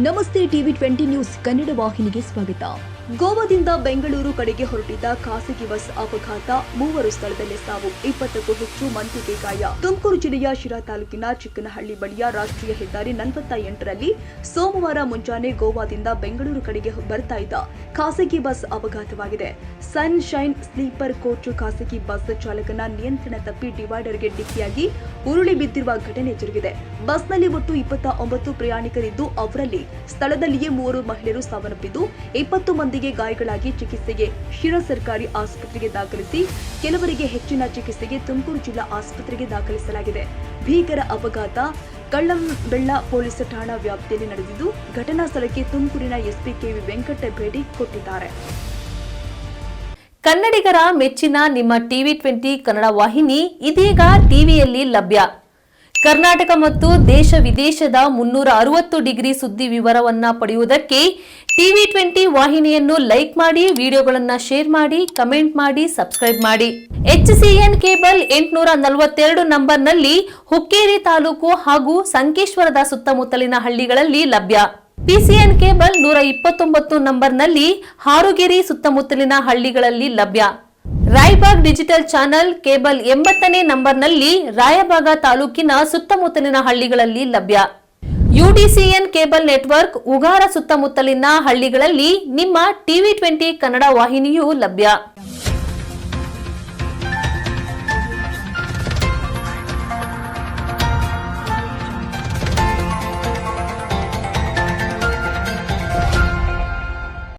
ನಮಸ್ತೆ TV 20 news Kannada ವಾಹಿನಿಗೆ ಸ್ವಾಗತ. ಗೋವಾದಿಂದ ಬೆಂಗಳೂರು ಕಡೆಗೆ ಹೊರಟಿದ್ದ ಖಾಸಗಿ ಬಸ್ ಅಪಘಾತ, 3 ಸ್ಥಳದಲ್ಲೇ ಸಾವು, 20ಕ್ಕೂ ಹೆಚ್ಚು ಮಂದಿಗೆ ಗಾಯ. ತುಮಕೂರು ಜಿಲ್ಲೆಯ ಶಿರಾ ತಾಲೂಕಿನ ಚಿಕ್ಕನಹಳ್ಳಿ ಬಳಿಯ ರಾಷ್ಟ್ರೀಯ ಹೆದ್ದಾರಿ 48ರಲ್ಲಿ ಸೋಮವಾರ ಮುಂಜಾನೆ ಗೋವಾದಿಂದ ಬೆಂಗಳೂರು ಕಡೆಗೆ ಬರ್ತಾ ಇದ್ದ ಖಾಸಗಿ ಬಸ್ ಅಪಘಾತವಾಗಿದೆ. ಸನ್ ಶೈನ್ ಸ್ಲೀಪರ್ ಕೋಚ್ ಖಾಸಗಿ ಬಸ್ ಚಾಲಕನ ನಿಯಂತ್ರಣ ತಪ್ಪಿ ಡಿವೈಡರ್ಗೆ ಡಿಕ್ಕಿಯಾಗಿ ಉರುಳಿ ಬಿದ್ದಿರುವ ಘಟನೆ ಜರುಗಿದೆ. ಬಸ್ನಲ್ಲಿ ಒಟ್ಟು 29 ಪ್ರಯಾಣಿಕರಿದ್ದು, ಅವರಲ್ಲಿ ಸ್ಥಳದಲ್ಲಿಯೇ 3 ಮಹಿಳೆಯರು ಸಾವನ್ನಪ್ಪಿದ್ದು, 20 ಮಂದಿಗೆ ಗಾಯಗಳಾಗಿ ಚಿಕಿತ್ಸೆಗೆ ಶಿರಾ ಸರ್ಕಾರಿ ಆಸ್ಪತ್ರೆಗೆ ದಾಖಲಿಸಿ, ಕೆಲವರಿಗೆ ಹೆಚ್ಚಿನ ಚಿಕಿತ್ಸೆಗೆ ತುಮಕೂರು ಜಿಲ್ಲಾ ಆಸ್ಪತ್ರೆಗೆ ದಾಖಲಿಸಲಾಗಿದೆ. ಭೀಕರ ಅಪಘಾತ ಕಳ್ಳಂಬೆಳ್ಳ ಪೊಲೀಸ್ ಠಾಣಾ ವ್ಯಾಪ್ತಿಯಲ್ಲಿ ನಡೆದಿದ್ದು, ಘಟನಾ ಸ್ಥಳಕ್ಕೆ ತುಮಕೂರಿನ ಎಸ್ಪಿ ಕೆವಿ ವೆಂಕಟ ಭೇಟಿ ಕೊಟ್ಟಿದ್ದಾರೆ. ಕನ್ನಡಿಗರ ಮೆಚ್ಚಿನ ನಿಮ್ಮ ಟಿವಿ 20 ಕನ್ನಡ ವಾಹಿನಿ ಇದೀಗ ಟಿವಿಯಲ್ಲಿ ಲಭ್ಯ. ಕರ್ನಾಟಕ ಮತ್ತು ದೇಶ ವಿದೇಶದ 360 ಡಿಗ್ರಿ ಸುದ್ದಿ ವಿವರವನ್ನ ಪಡೆಯುವುದಕ್ಕೆ ಟಿವಿ 20 ವಾಹಿನಿಯನ್ನು ಲೈಕ್ ಮಾಡಿ, ವಿಡಿಯೋಗಳನ್ನು ಶೇರ್ ಮಾಡಿ, ಕಮೆಂಟ್ ಮಾಡಿ, ಸಬ್ಸ್ಕ್ರೈಬ್ ಮಾಡಿ. HCN ಕೇಬಲ್ 842 ನಂಬರ್ನಲ್ಲಿ ಹುಕ್ಕೇರಿ ತಾಲೂಕು ಹಾಗೂ ಸಂಕೇಶ್ವರದ ಸುತ್ತಮುತ್ತಲಿನ ಹಳ್ಳಿಗಳಲ್ಲಿ ಲಭ್ಯ. PCN ಕೇಬಲ್ 129 ನಂಬರ್ನಲ್ಲಿ ಹಾರುಗೆರೆ ಸುತ್ತಮುತ್ತಲಿನ ಹಳ್ಳಿಗಳಲ್ಲಿ ಲಭ್ಯ. ರಾಯಬಾಗ್ ಡಿಜಿಟಲ್ ಚಾನೆಲ್ ಕೇಬಲ್ 80ನೇ ನಂಬರ್ನಲ್ಲಿ ರಾಯಬಾಗ ತಾಲೂಕಿನ ಸುತ್ತಮುತ್ತಲಿನ ಹಳ್ಳಿಗಳಲ್ಲಿ ಲಭ್ಯ. UDCN ಕೇಬಲ್ ನೆಟ್ವರ್ಕ್ ಉಗಾರ ಸುತ್ತಮುತ್ತಲಿನ ಹಳ್ಳಿಗಳಲ್ಲಿ ನಿಮ್ಮ ಟಿವಿ 20 ಕನ್ನಡ ವಾಹಿನಿಯೂ ಲಭ್ಯ.